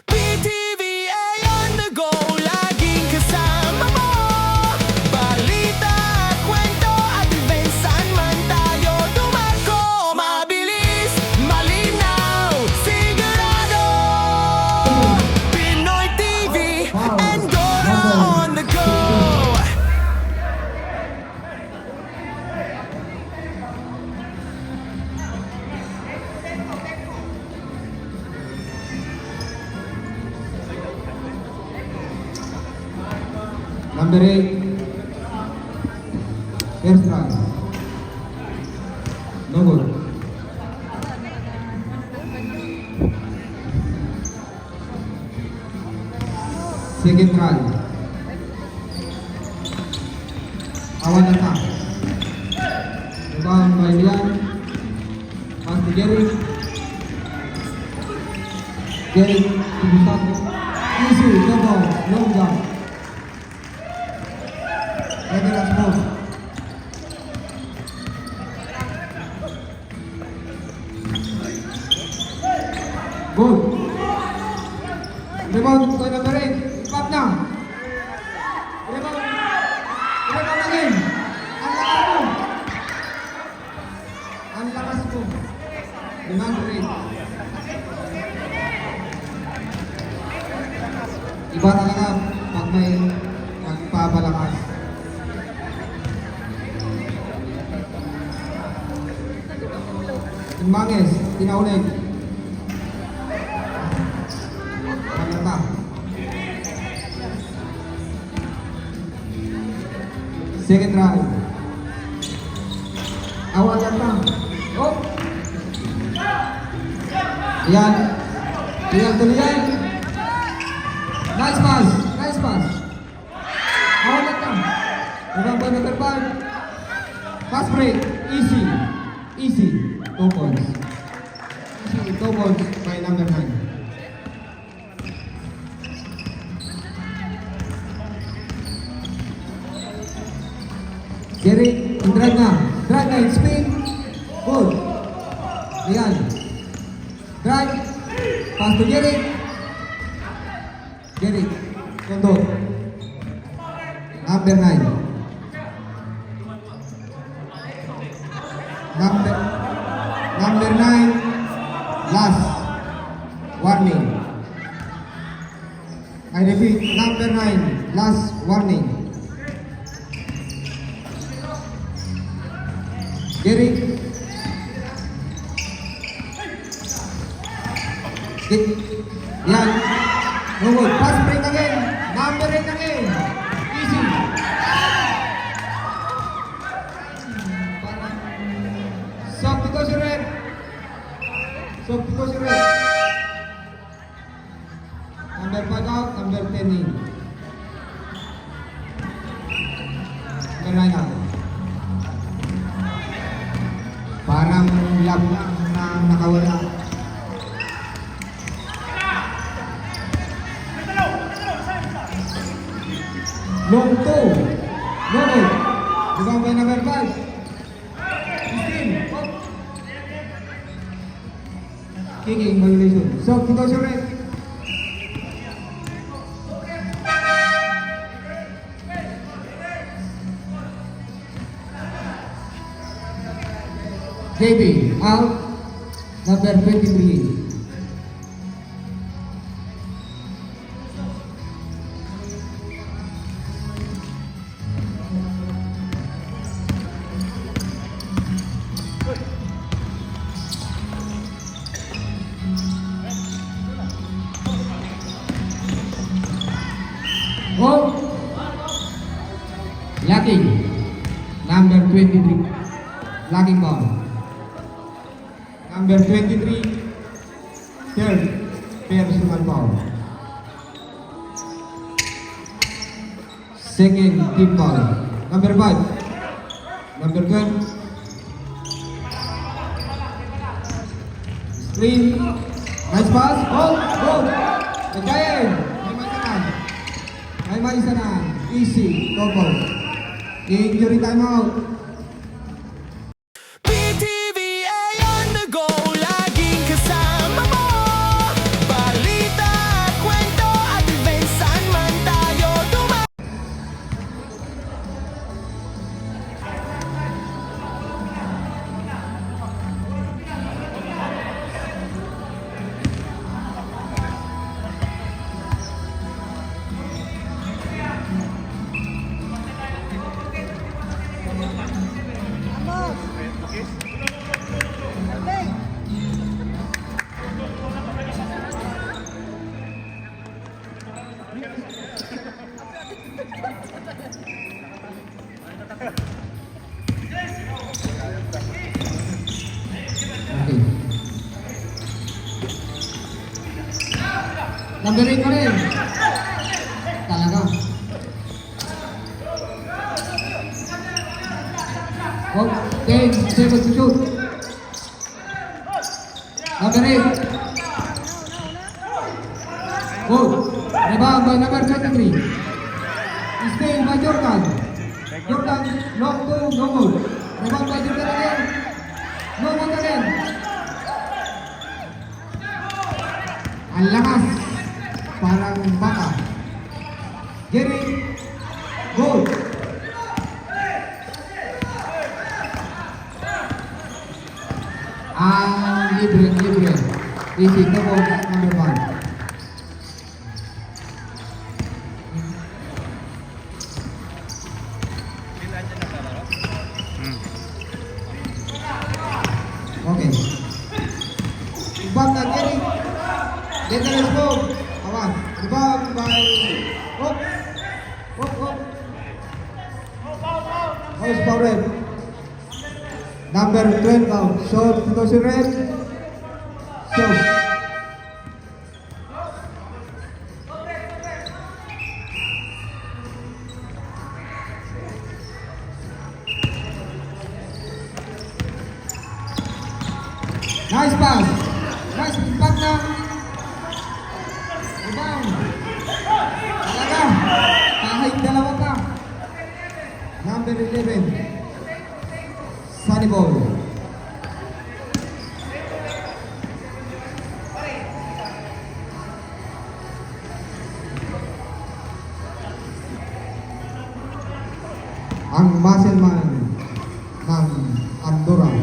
PTVA on the go, laging kasama mo. Balita, kwento at events, saan man tayo dumako. Mabilis, malinaw, sigurado. Pinoy TV and Dora on the go. Number 8, first try. No good. Second try. Awan attack. Rebound by Lian. Pass to Jerry. Jerry to Gustavo. Easy, double, long jump. Ready, let's move. Good. Rebound to number 8. Pop now. Rebound. Rebound again. Ang lakas mo. Number 8. Iba talaga pag may magpapalakas. Manges, tinaulig. Palata. Second try. Awat lang. Oh. Yan. Yan tuloy. Nice pass. Nice pass. Awat lang. Ibang ba number 5? Pass break. Easy. Easy. 2 points. Easy. 2 points by number 9. Jerry, drive na. Drive na, spin. Good. Ayan. Drive. Pass to Jerry. Jerry. Kondo. Number 9. Number 9. Last. Warning. I repeat, number 9. Last warning. Jerry. Yan. No good. Pass break again. Number 8 again. Easy. Soft because you're red. Soft because you're red. Number 5 out. Number 10 in. Number 9 out. Parang lab lang na nakawala. Long 2. No good. Rebound by number 5. 15. Oh. Kicking violation. So, because you're red. JB out. Number 23. Oh, lacking. Number 23. Lacking ball. Number 23. Third personal foul. Second team foul. Number 5. Number 12. Screen. Nice pass. Oh, go. The Giant. May isa na. Easy. Go, go. Injury timeout. PTVA on the go, laging kasama mo. Balita, Okay. Number 8 pa rin. Talaga. Okay, 7 to shoot. Number 8. Good. Rebound by number 23. Steal by Jordan. Jordan, long to, no good. Rebound by Jordan again. No good again. Ang lakas. Parang baka. Jerry. Good. Libre. Easy, no goal, number 1. Okay. Rebound na Jerry. Dangerous move. Awan. Rebound by Hook. Hook. House Power. Number 12 out. Shot to si Red. Shot. Nice pass. Nice impact na. Rebound. Talaga. Kahit dalawa ka. Number 11. Sunny ball. Ang muscle man ng Andorra.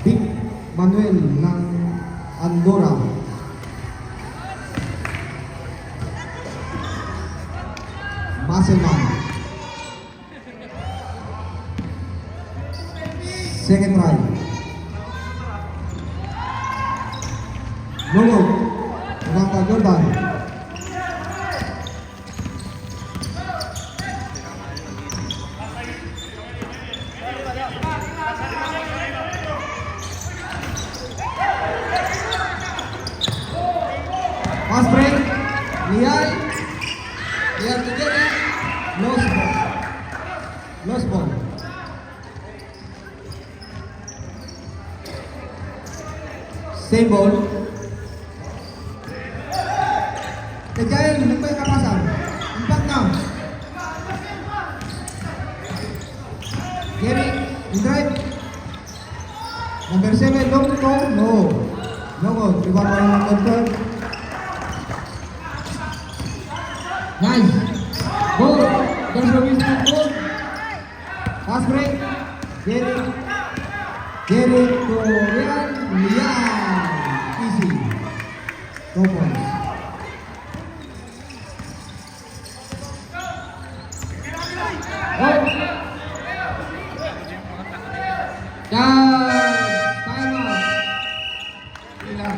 Big Manuel ng Andorra. Muscle man. Second try. Logo. Bangka Jordan. Pass break. Liay to Jerry. Lost ball. Same ball. Kejayan, nagpay kapasan. Impact now. Jerry, in drive. Number 7, long to. No good. Iba pa yung number 12. Nice. Goal. There's a whistle goal. Pass break. Jerry to Real. Easy. 2 points. Oh. Time out. Ilan.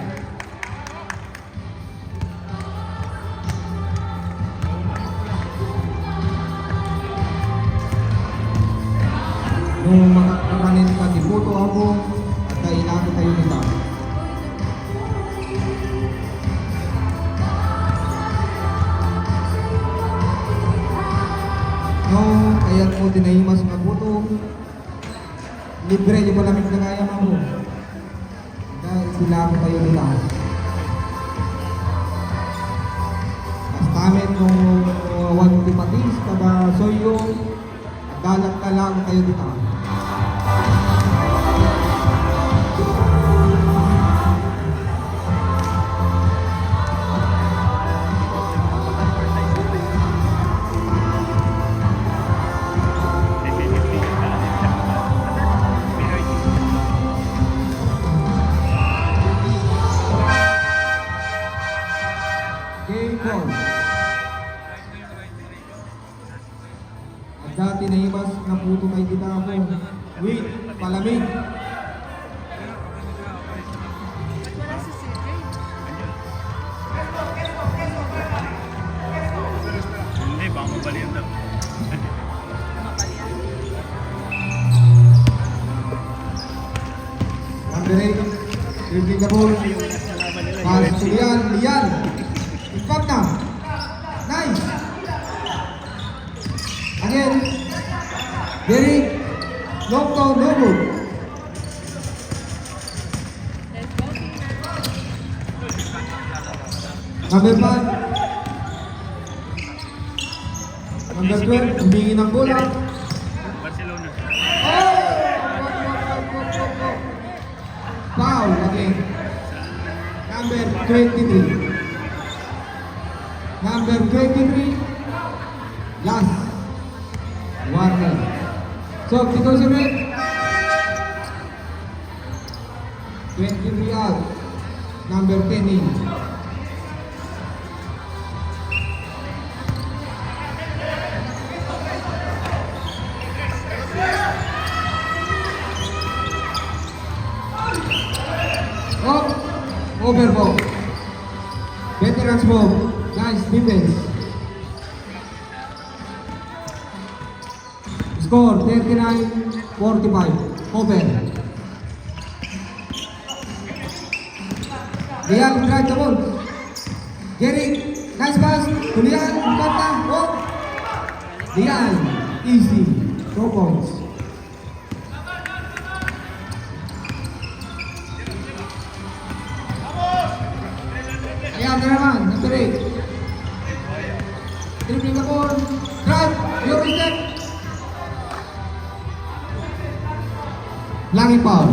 Nung makakapanin ka, diputo ako at kailangan tayo nito. No, kaya mo tinahimas nga puto. Libre, yung malamig na kaya mo. Dahil sila ako tayo nila. Kastamit nung one tipatis, kaba soyo, dalat ka lang kayo dito. Game ball. At dati nahimas na puto kay kita ako. Wait, palamig. Hindi, baka mabalian daw. Lian. Impact na. Nice. Again. Derek. Long to, no good. Number 5. Number 12, humingi ng bola. Barcelona. Oh! Foul again. Number 23. Number 23. Last. Warner. So, Tito Sibet. 23 out. Number 10 in. Oh, overball. Veterans move. Nice defense. Score 39-45. Over. Lian, drive the ball. Jerry, nice pass. Lian, Kata. Oh. Lian, easy. 2 points. Ayan, naman, number 8. Dribbling the ball. Drive, your step. Langit foul.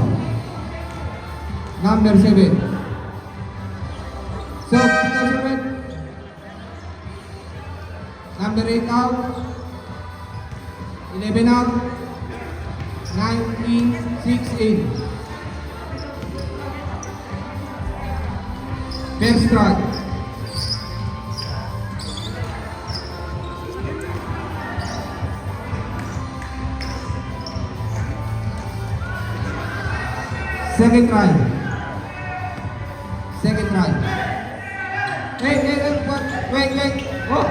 Number 7. So, number 7. Number 8 out. 11 out. 19, 6 in. First strike. Second try. Second try. Hey, what? Wait. Oh.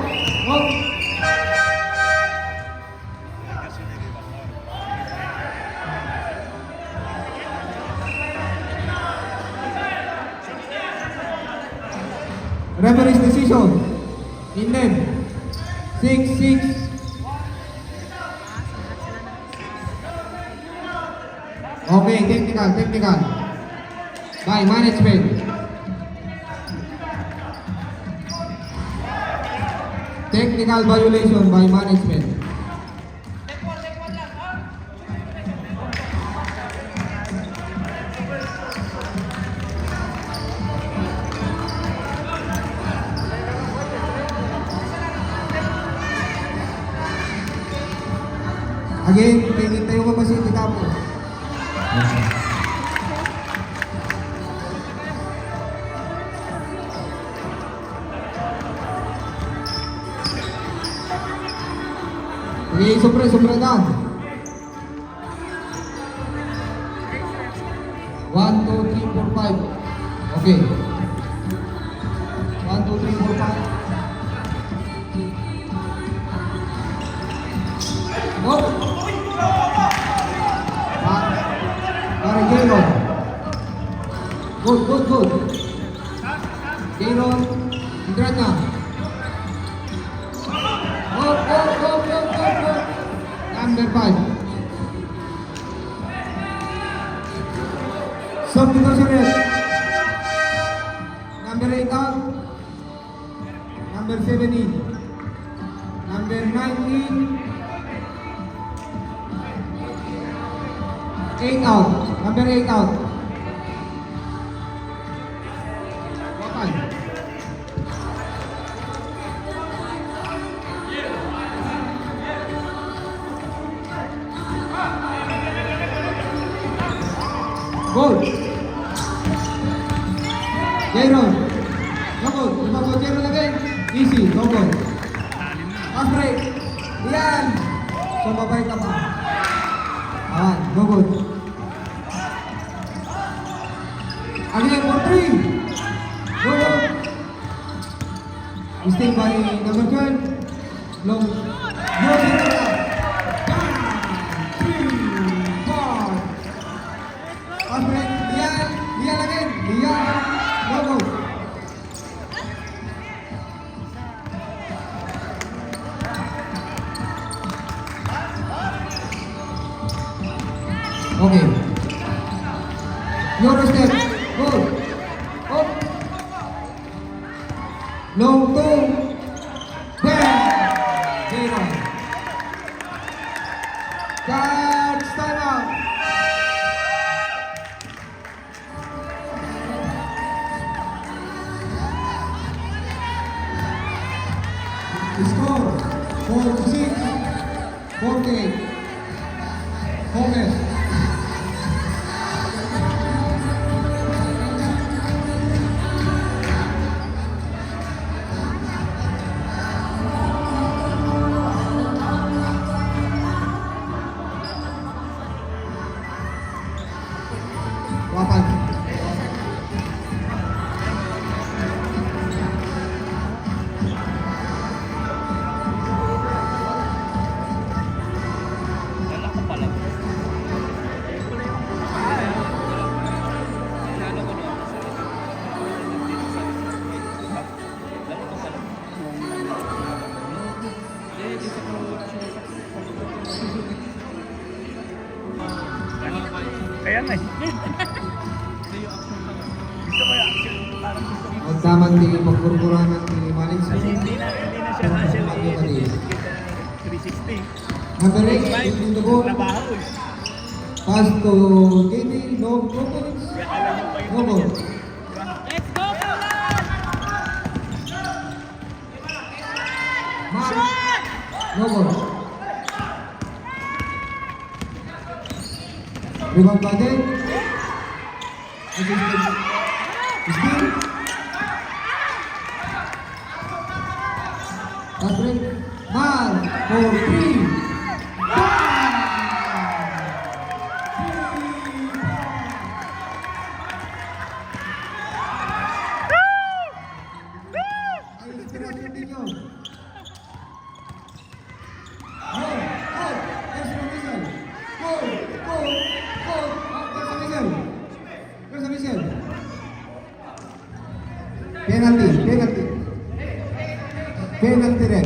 Referee's decision. In them. 6-6. Okay, technical. By management. Technical violation by management. Again, tingin tayo ka pa si Tapos. Okay, sobra-dan. 1, 2, 3, 4, 5. Okay. 1, 2, 3, 4, 5. Oh! Pare Gayron. Good. Gayron. Ingrat na. Go. Number 5. Substitution. Number 8 out. Number 7 in. Number 19. 8 out. Number 8 out. Okay. Goal. Jairon. No goal. Lima goal Jairon again. Easy. No goal. Fast break. Yan. Sumabay ka pa. Ayan. No goal. Again for 3. Go. Mistake by number 12. Long. No goal. Lian again. No goal. Okay. Euro step. Good. Up. Long two. Bang. Zero. Guard, stand up. Score 46, 48. Homer. Wapan. Wala ko pala. Kaya nga. Gusto ko yung action. Parang gusto ko. At tamang di pagkurkuranan ni Malik. Hindi na siya actually 360. Number 8, in the ball. Trabaho eh. Pass to JD, no points. Kaya alam mo pa yung No ball. Let's go, Poland! Mark. No ball. Rebound by then. Still. Pass break. Mark for 3. Penalty red.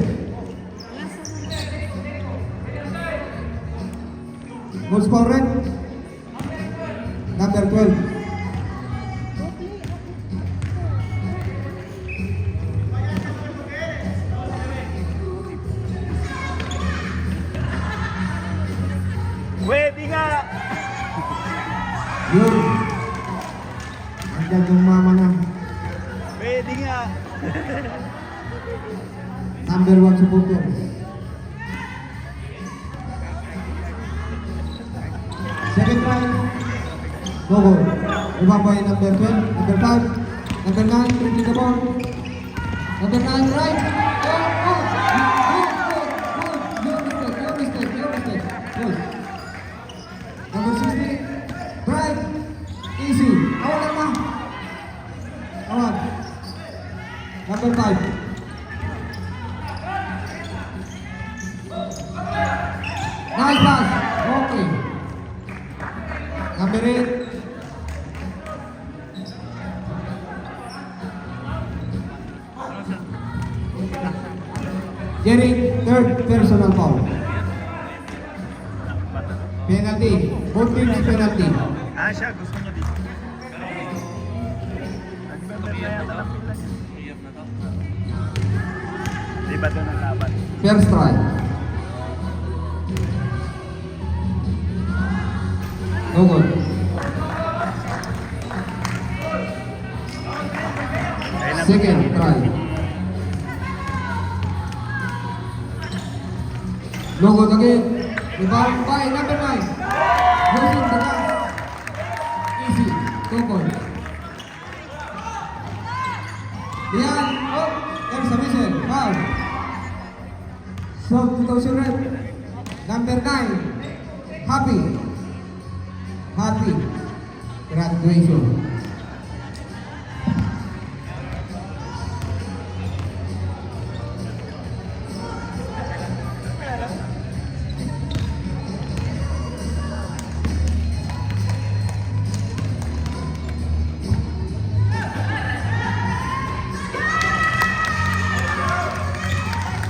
Goals for red. Number 12. Pwede nga! Yun. Nandiyan yung mama na. Pwede nga! Number 1 supporter. Second try. No goal. Rebound by number 12, number 5, number 9, taking the ball. Number 9, right. Oh, oh. Good. Your mistake. Good. Number 16, Bright. Easy. Awal na. Awal. Number 5. Nice pass. Okay. Number 8. Jerry, third personal foul. Penalty. Both teams penalty. Ah, siya. Gusto niya dito. Di ba doon ang laban? First try. No good. Second try. No good again. Rebound by number 9. Losing the pass. Easy. No good. Yan. Oh, there's a missile. Foul. So, 2000 red. Number 9. Happy. Happy. Graduation.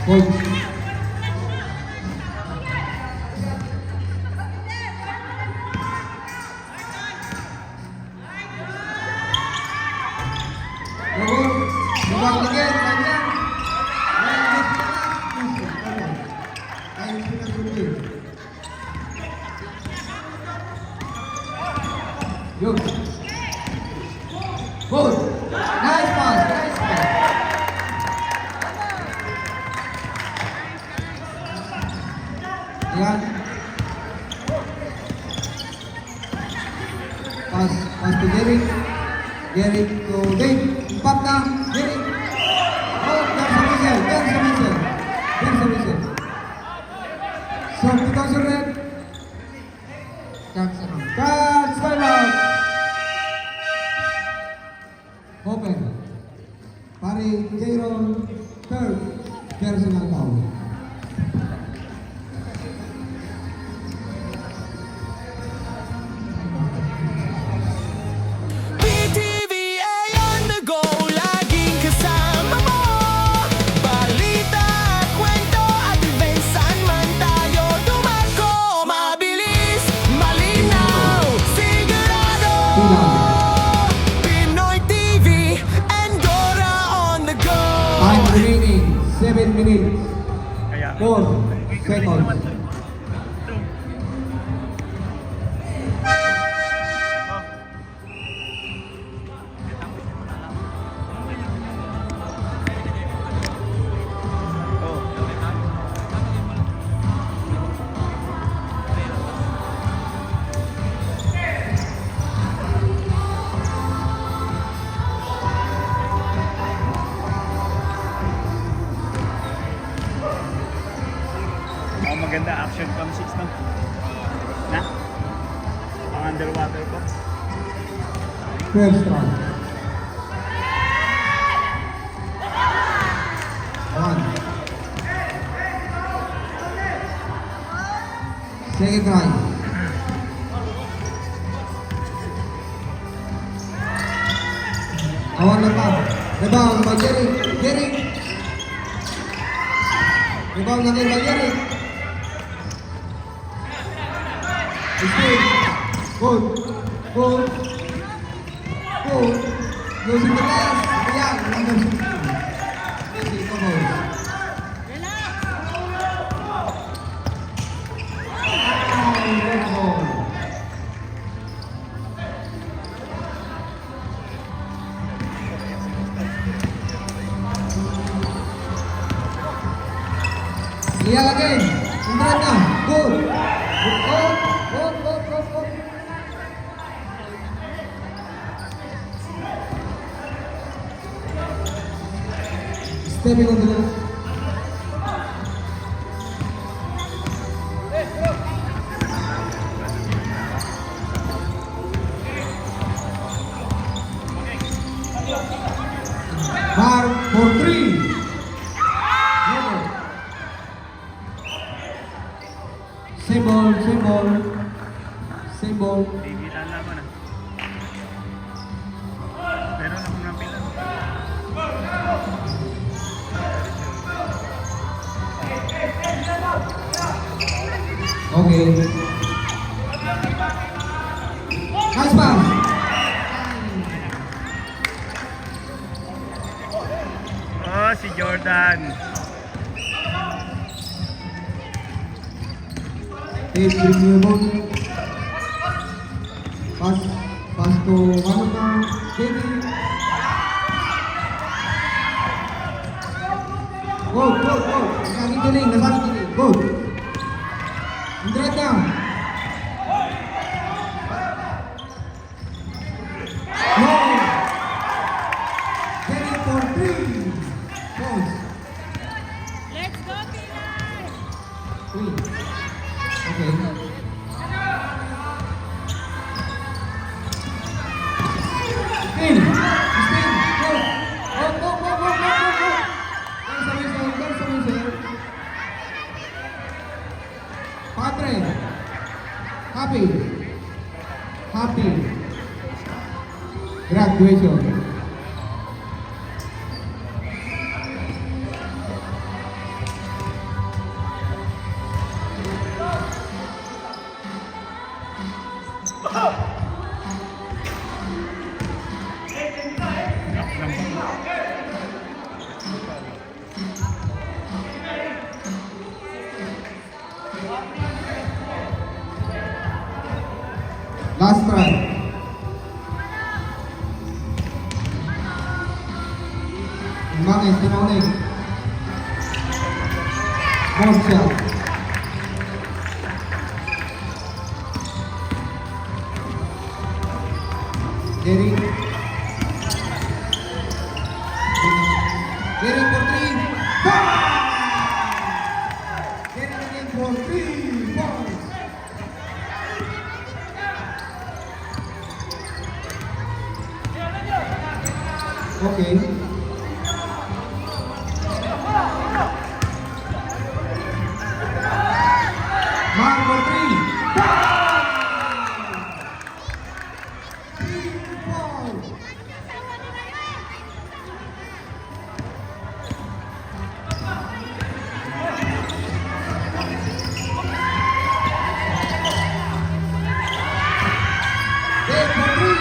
Coach. again. Time lang. Time pinag-review. Good. Good. Nice pass. Nice pass. Ayan. Pass to Derek. Derek to Dave. Impact na. Derek. Oh, there's a whistle. There's a whistle. There's a whistle. So, 2,000 red. Catch time out. Open. Pare J-Roll. Third. Personal foul. PTVA on the go, laging kasama mo. Balita, kwento at events, saan man tayo dumako. Mabilis, malinaw, sigurado. Pinoy TV and Dora on the go. Time remaining. 7 minutes. Kaya, 4 seconds. Oh, maganda action cam 6 no? Na? Ang underwater box. First round. 1. Second try. Awal lepas. Rebound by Jerry. Jerry. Rebound again by Jerry. Good. Good. Good. Good. Losing the pass. Ayan. Number 16. Easy for goals. Red ball. Real again. Indra na. Good. Good. Good. Good. Good. Good. Good. Stepping on the left. Mark for 3. Same ball, same ball. Same ball. Hindi lalaman ah. Pero naman ng pila. Okay. Nice pass. Oh, si Jordan. Eight renewable. Pass. Pass to Manama. David. Good, good, good. Nasakikiling, nasakikiling. Good. Indret na. No. David for 3. Pause. Let's go, Pinay! 3. Okay. Spin! Spin! Go! Go, go, go, go, go, go, go! There's a whistle, there's a whistle. Padre! Happy! Happy! Graduation! Last try. Mangis, tinaunig. More shot. Jerry. Jerry for 3. Jerry again for 3 points. Okay. Mark for 3. 3 points. Dave for 3.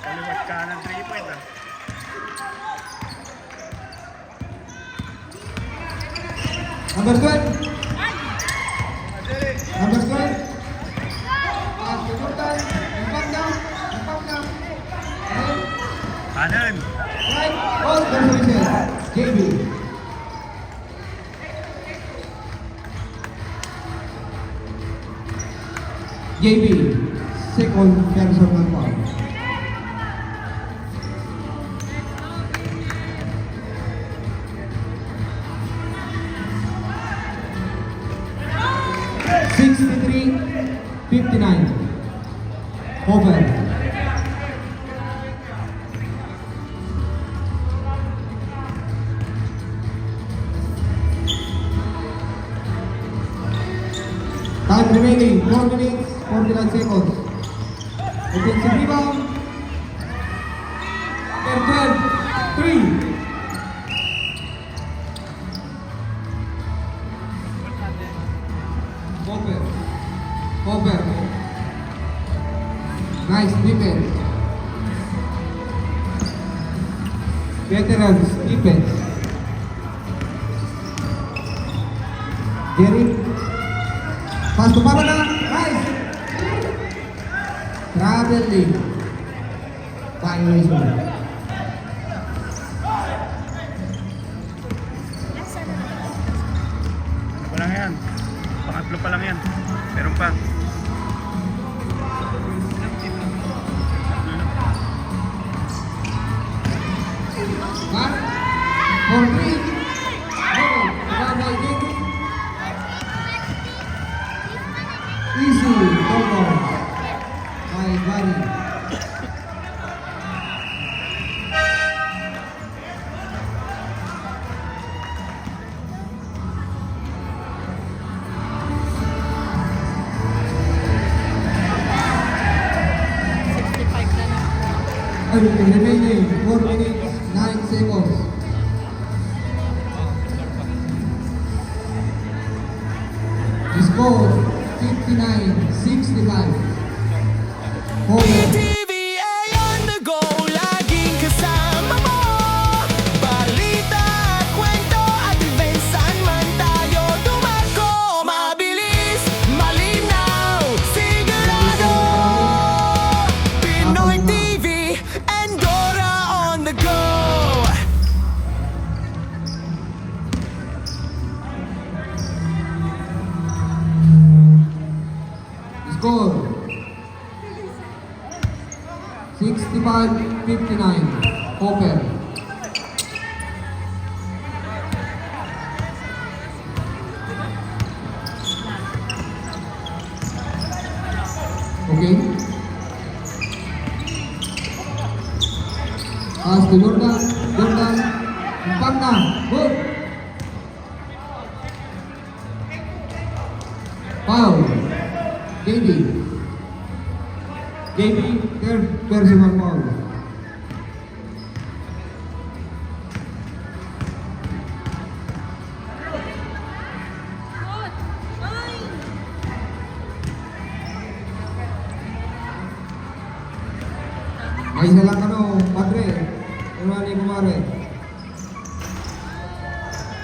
Kaliwat ka ng 3 point ah. Number 12. Number 12. Jordan. Impact down. Okay. Kanan. Right. All the services. JB. JB. Second personal foul. $63, 59. Over. Time remaining, 4 minutes, 49 seconds. Offensive rebound. Number 12, 3. Over. Nice defense. Veterans defense. Jerry. Pass to Pamela. Nice. Traveling. Violation. Pa lang yan. Pangatlo pa lang yan. Meron pa. Mark. For 3. Easy. Over. By Gary. Remaining 4 minutes, 9 seconds. The score 59-65. Over. TVA on the go, laging kasama mo. Balita at kwento at events, saan man tayo tumakbo. Mabilis, malinaw, sigurado. Pinoy TV and Dora on the go. Score 65-59. Over. Okay. Pass to Jordan. Impact na. Good. Foul. JB, third personal foul. May isa lang padre. Ano ni kumare?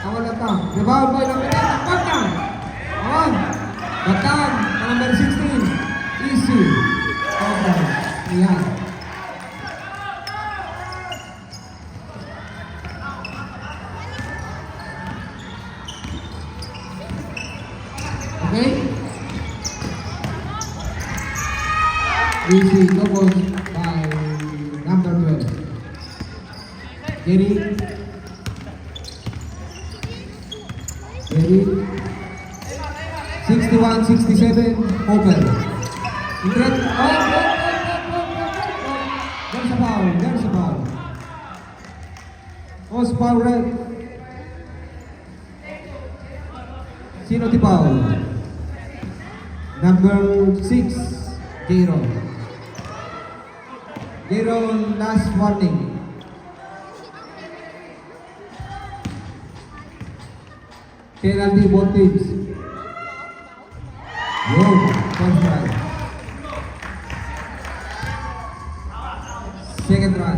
Awal na ta. Rebound by Lamine. Impact na. On. Batan, number 16. Easy. Okay. Ayan. Okay? Easy. Doubles by number 12. Jerry. Jerry. 61-67, over. Ingrid, there's a foul, there's a foul. Post foul red. Sino ti foul? Number 6, Jaron. Jaron, last warning. Penalty both teams. Yun, first try. Second try.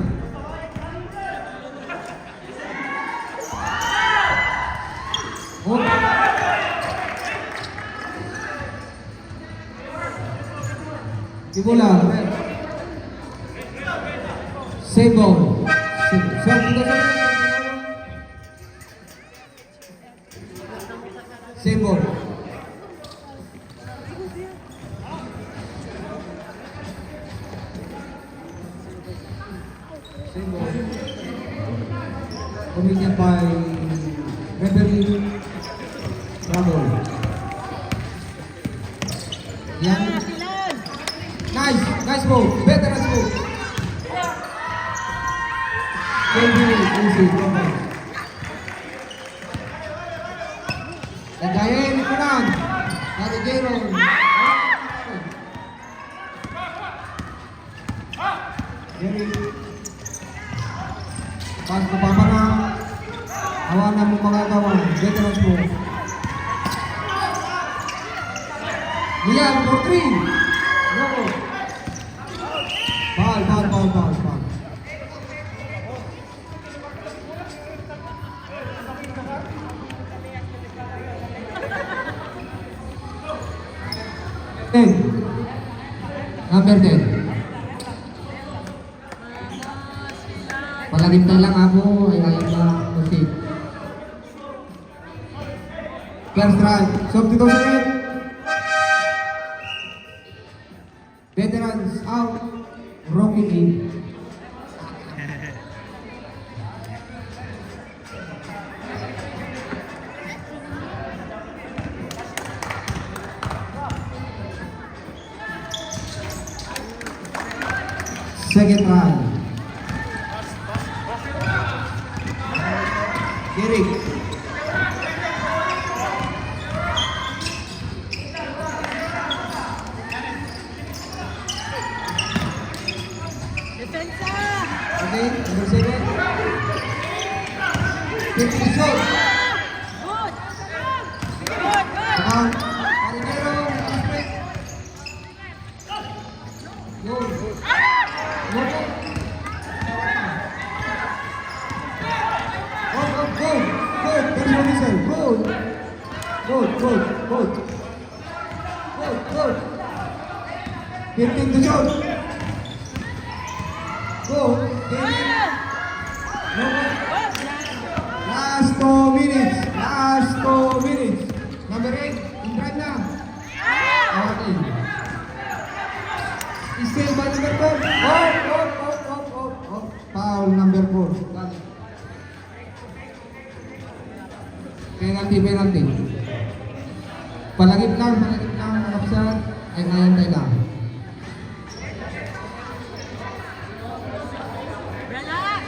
Oh. Di bola, red. Save ball. Save ball. Committed by referee Bravo. Yan. Nice move. Veterans move. Easy. Nagayin ko lang. Dari Jeron. Jerry. Pas ke papangan, awanan mo mga kawan, veterans mo. Lian for 3. No. Foul. Number 10. Palagintay lang ako, ay ayaw na proceed. First strike, substitution. Veterans out, Rocky in. Second try. Derek. Depensa! Okay, number 7. 50 shot. Good! Down. Marinero, last break. Go. There's no whistle. Good. 15 to shot. Go. No. Last 2 minutes. Number 8, in drive na. Okay. Still by number 4. Oh. Foul number 4. Penalty. Palagip lang, kapsat. Ay nayantay lang. Relax!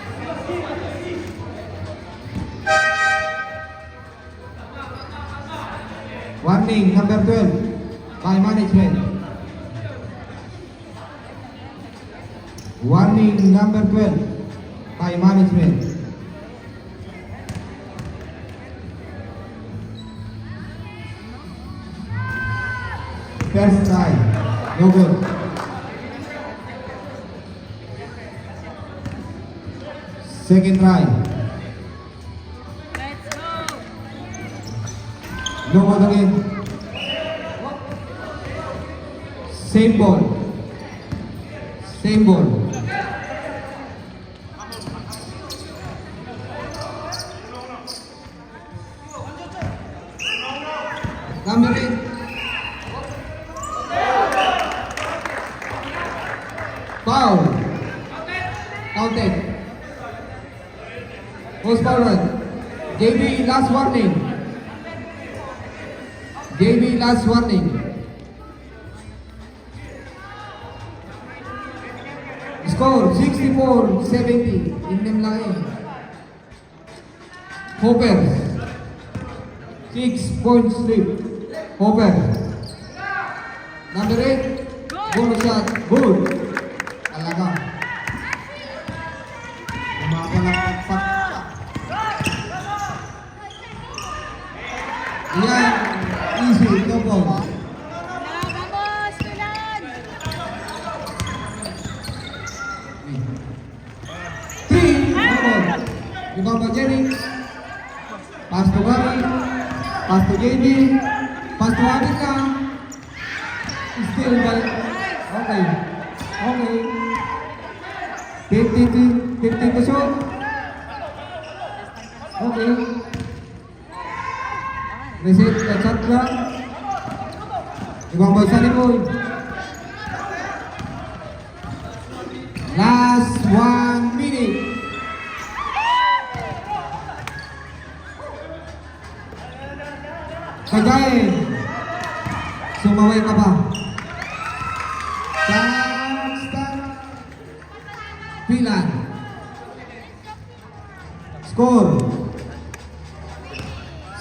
Warning, number 12, by management. Warning, number 12, by management. First try, no good. Second try, Let's go! no good again. Same ball. Same ball. Number 8. Foul. Counted. Goes forward. JB last warning. JB last warning. Score 64-70. Ingnem lain. Hopper. 6 points lead. Hopper. Number 8. Bonus shot. Good. Talaga. Umapalakpak. Yan. Easy. No ball. Vamos, Milan! 3. No ball. Ibaba Jenny. Pass to Gary. Pass to JB. Pass to Adika. Still by. Okay. Okay. 50 to shoot. Okay. Reset the shot clock. Ibang boy sa likod. Last 1 minute. Kagayin. Sumaway ka ba? Touchdown. Pilan. Score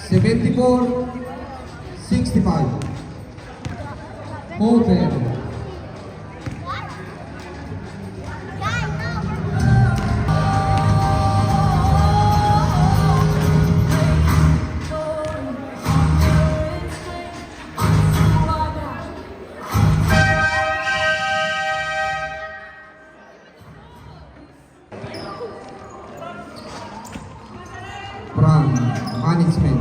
74-65. Hotel. From management.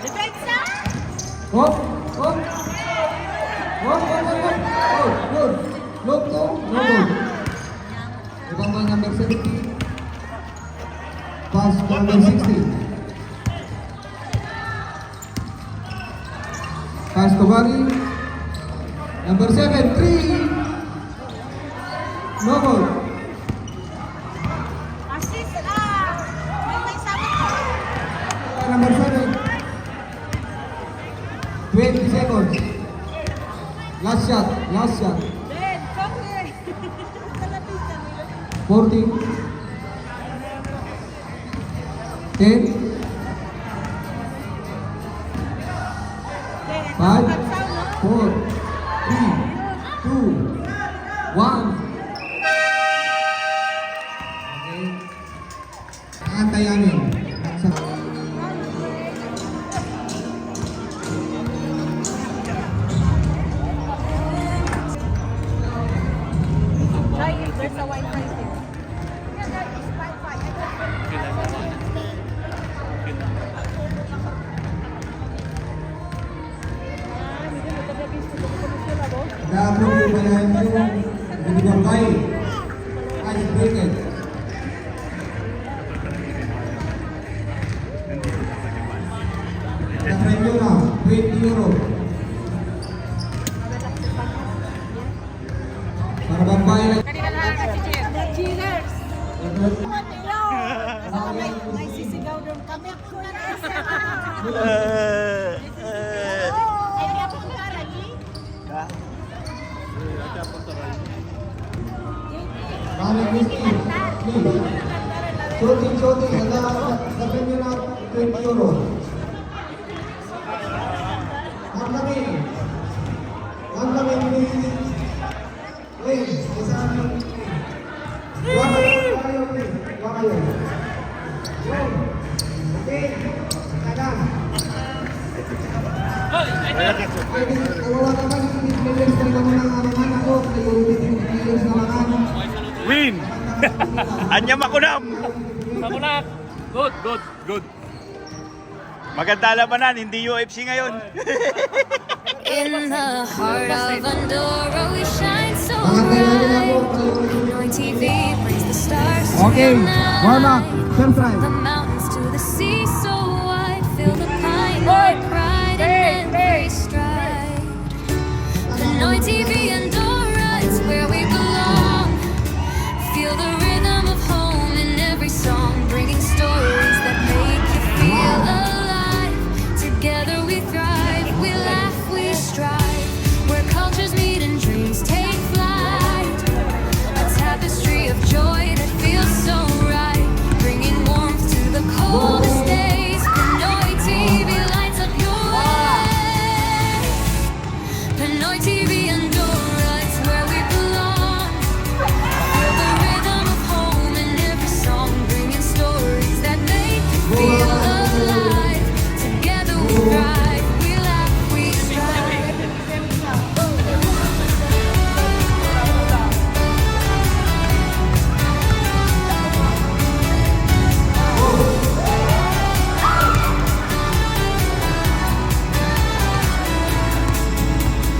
Defensa! Hop, hop. Hop, hop, hop, hop. Oh, good. Look to, no good. Ibang mga number 70. Pass to number 60. Pass to Gary. Number 7, 3. No good. Assist! May sama! Number 7. 20 seconds. Last shot, last shot. Ben, come Kalapit na nila. 40. 10. Ben, 5, pagsaw, no? 4, 3, 2, 1. Okay. Aantayanin. Sa Ay, there's a Wi-Fi here. Yeah, there is Wi-Fi. na-approve ba yan yung binibangkay? Ice breaker. Na-premyo na, 20 euro. Para bambay na. Kanina lang kasi Jeff. The cheaters! May sisigaw doon kami. Ako na nasa. Ay, ako na lagi. Balik whiskey, please. Shooting. Na-premyo na, 20 euro. Ang kami, please. Wait, isa kami. Waka kayo. Yun. Okay. Kada. Kawawa naman yung players na kami ng amangan ako. Nag-ulit yung players na amangan. Win! Anyam ako nam! Good. Maganda labanan, hindi UFC ngayon. In the heart of Andorra, we shine so Pangantay natin ako. bright. Pinoy TV brings the stars to Okay, the warm up. night. First drive. The mountains to the sea so wide, feel the pine like pride and every stride. Pinoy TV Andorra, it's where we belong. Feel the rhythm of home in every song, bringing stories that make you feel alive. Together we thrive, we laugh, we strive, where cultures meet and dreams take flight. A tapestry of joy that feels so right, bringing warmth to the coldest days. Pinoy TV lights up your way. Pinoy TV Andorra, it's where we belong. Feel the rhythm of home in every song, bringing stories that make you feel alive. Together we thrive, we laugh, we strive.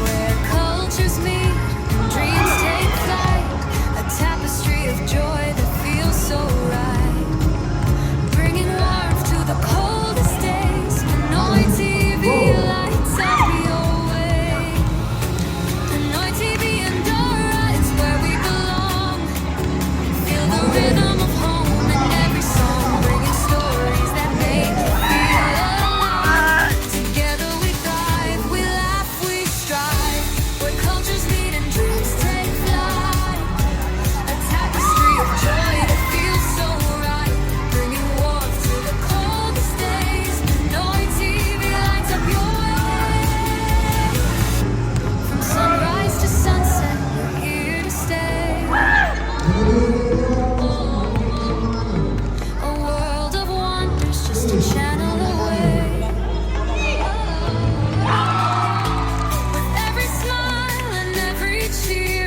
Where cultures meet and dreams take flight, a tapestry of joy that feels so right, bringing warmth to the coldest days. Pinoy TV lights up your way. Pinoy TV Andorra, it's where we belong. Feel the rhythm of home in every song, bringing stories that make you feel alive. Together we thrive, we laugh, we strive, where cultures meet and dreams take flight. A tapestry of joy that feels so right, bringing warmth to the coldest days. Pinoy TV lights up your way. From sunrise to sunset, we're here to stay. A world of wonders, just a channel away. With every smile and every cheer,